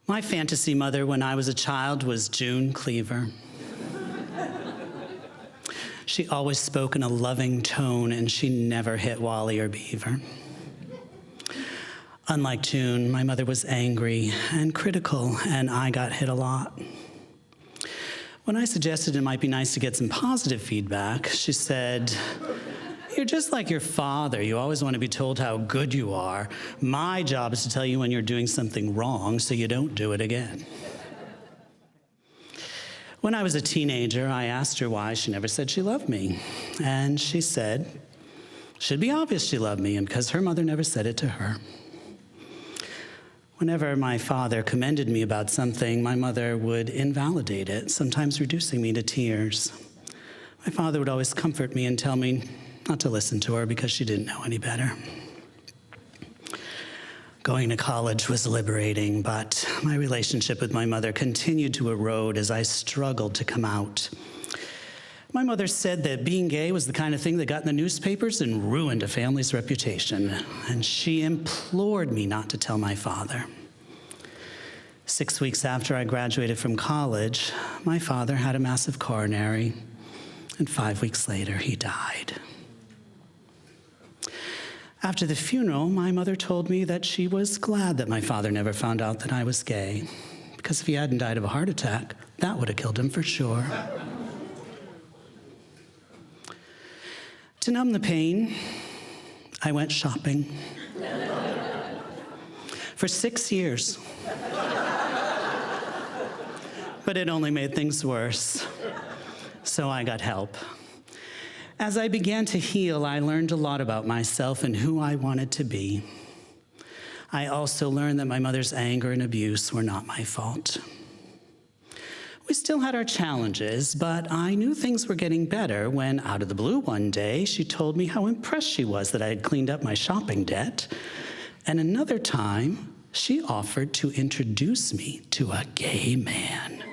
My fantasy mother when I was a child was June Cleaver. She always spoke in a loving tone, and she never hit Wally or Beaver. Unlike June, my mother was angry and critical, and I got hit a lot. When I suggested it might be nice to get some positive feedback, she said, "You're just like your father. You always want to be told how good you are. My job is to tell you when you're doing something wrong so you don't do it again." When I was a teenager, I asked her why she never said she loved me. And she said, it should be obvious she loved me, and because her mother never said it to her. Whenever my father commended me about something, my mother would invalidate it, sometimes reducing me to tears. My father would always comfort me and tell me not to listen to her because she didn't know any better. Going to college was liberating, but my relationship with my mother continued to erode as I struggled to come out. My mother said that being gay was the kind of thing that got in the newspapers and ruined a family's reputation, and she implored me not to tell my father. 6 weeks after I graduated from college, my father had a massive coronary, and 5 weeks later, he died. After the funeral, my mother told me that she was glad that my father never found out that I was gay, because if he hadn't died of a heart attack, that would have killed him for sure. To numb the pain, I went shopping. For 6 years. But it only made things worse. So I got help. As I began to heal, I learned a lot about myself and who I wanted to be. I also learned that my mother's anger and abuse were not my fault. We still had our challenges, but I knew things were getting better when, out of the blue one day, she told me how impressed she was that I had cleaned up my shopping debt. And another time, she offered to introduce me to a gay man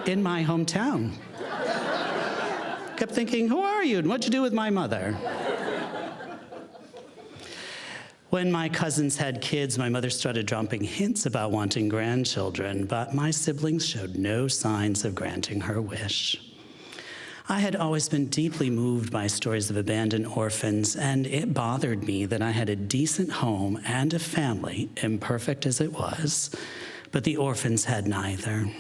in my hometown. Kept thinking, who are you and what'd you do with my mother? When my cousins had kids, my mother started dropping hints about wanting grandchildren, but my siblings showed no signs of granting her wish. I had always been deeply moved by stories of abandoned orphans, and it bothered me that I had a decent home and a family, imperfect as it was, but the orphans had neither.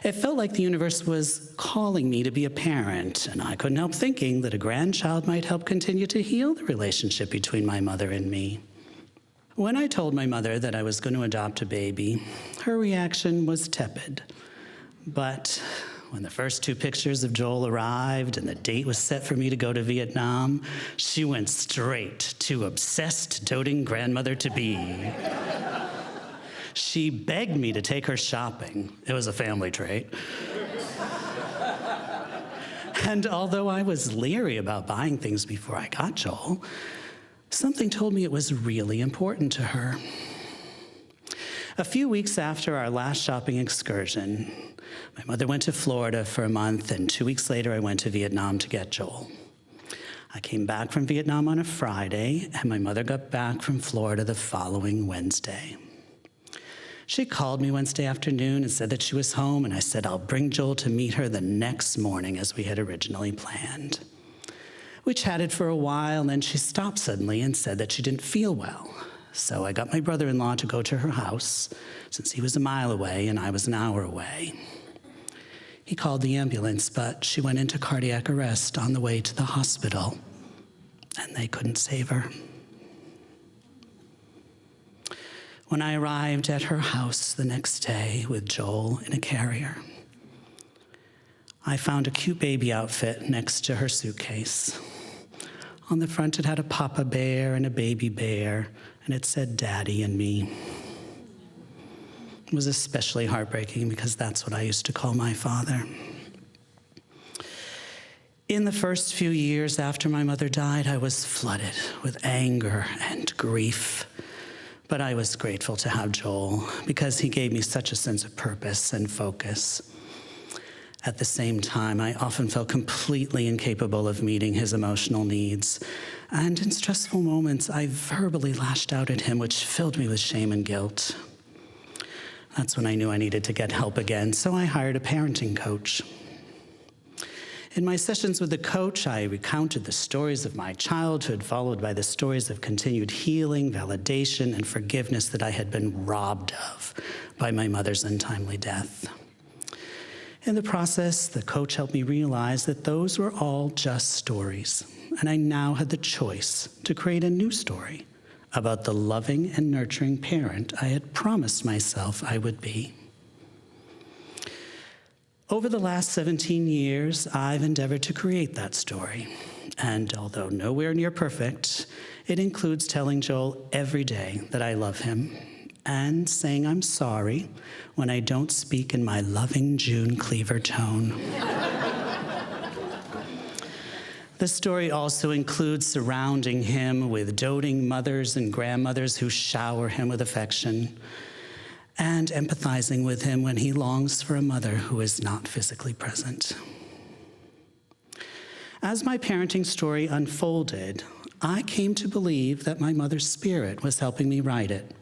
It felt like the universe was calling me to be a parent, and I couldn't help thinking that a grandchild might help continue to heal the relationship between my mother and me. When I told my mother that I was going to adopt a baby, her reaction was tepid. But when the first 2 pictures of Joel arrived and the date was set for me to go to Vietnam, she went straight to obsessed, doting grandmother-to-be. She begged me to take her shopping. It was a family trait. And although I was leery about buying things before I got Joel, something told me it was really important to her. A few weeks after our last shopping excursion, my mother went to Florida for a month, and 2 weeks later I went to Vietnam to get Joel. I came back from Vietnam on a Friday, and my mother got back from Florida the following Wednesday. She called me Wednesday afternoon and said that she was home, and I said I'll bring Joel to meet her the next morning as we had originally planned. We chatted for a while, and then she stopped suddenly and said that she didn't feel well. So I got my brother-in-law to go to her house, since he was a mile away and I was an hour away. He called the ambulance, but she went into cardiac arrest on the way to the hospital, and they couldn't save her. When I arrived at her house the next day with Joel in a carrier, I found a cute baby outfit next to her suitcase. On the front, it had a papa bear and a baby bear, and it said Daddy and me. It was especially heartbreaking because that's what I used to call my father. In the first few years after my mother died, I was flooded with anger and grief. But I was grateful to have Joel because he gave me such a sense of purpose and focus. At the same time, I often felt completely incapable of meeting his emotional needs. And in stressful moments, I verbally lashed out at him, which filled me with shame and guilt. That's when I knew I needed to get help again, so I hired a parenting coach. In my sessions with the coach, I recounted the stories of my childhood, followed by the stories of continued healing, validation, and forgiveness that I had been robbed of by my mother's untimely death. In the process, the coach helped me realize that those were all just stories, and I now had the choice to create a new story about the loving and nurturing parent I had promised myself I would be. Over the last 17 years, I've endeavored to create that story. And although nowhere near perfect, it includes telling Joel every day that I love him and saying I'm sorry when I don't speak in my loving June Cleaver tone. The story also includes surrounding him with doting mothers and grandmothers who shower him with affection, and empathizing with him when he longs for a mother who is not physically present. As my parenting story unfolded, I came to believe that my mother's spirit was helping me write it,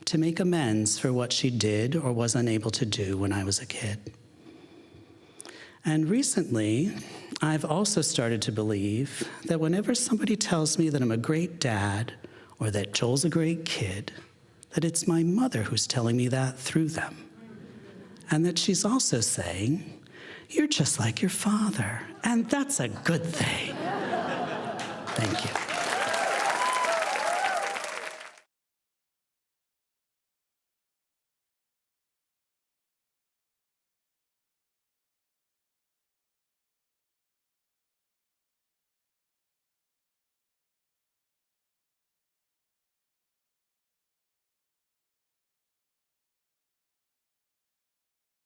to make amends for what she did or was unable to do when I was a kid. And recently, I've also started to believe that whenever somebody tells me that I'm a great dad or that Joel's a great kid, that it's my mother who's telling me that through them. And that she's also saying, you're just like your father, and that's a good thing. Thank you.